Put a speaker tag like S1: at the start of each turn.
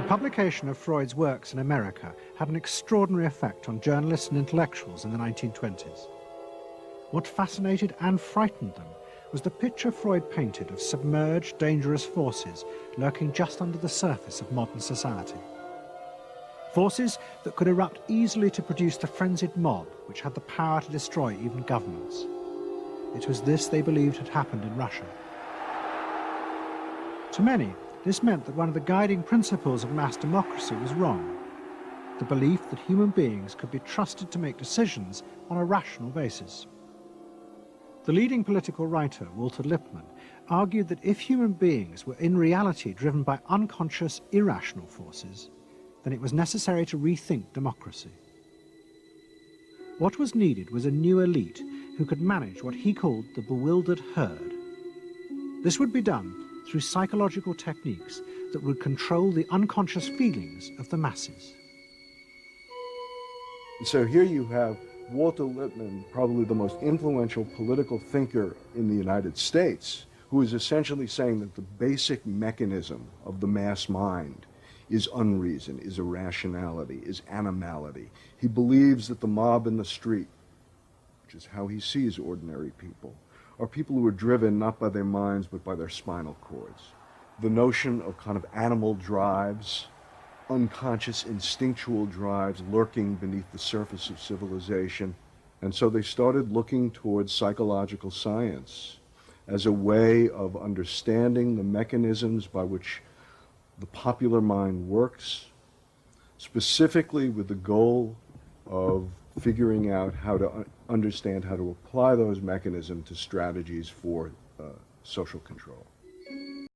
S1: publication of Freud's works in America had an extraordinary effect on journalists and intellectuals in the 1920s. What fascinated and frightened them was the picture Freud painted of submerged, dangerous forces lurking just under the surface of modern society. Forces that could erupt easily to produce the frenzied mob which had the power to destroy even governments. It was this they believed had happened in Russia. To many, this meant that one of the guiding principles of mass democracy was wrong. The belief that human beings could be trusted to make decisions on a rational basis. The leading political writer, Walter Lippmann, argued that if human beings were in reality driven by unconscious, irrational forces, then it was necessary to rethink democracy. What was needed was a new elite who could manage what he called the bewildered herd. This would be done through psychological techniques that would control the unconscious feelings of the masses.
S2: So here you have Walter Lippmann, probably the most influential political thinker in the United States, who is essentially saying that the basic mechanism of the mass mind is unreason, is irrationality, is animality. He believes that the mob in the street, which is how he sees ordinary people, are people who are driven not by their minds but by their spinal cords. The notion of kind of animal drives, unconscious instinctual drives lurking beneath the surface of civilization. And so they started looking towards psychological science as a way of understanding the mechanisms by which the popular mind works, specifically with the goal of figuring out how to understand how to apply those mechanisms to strategies for social control.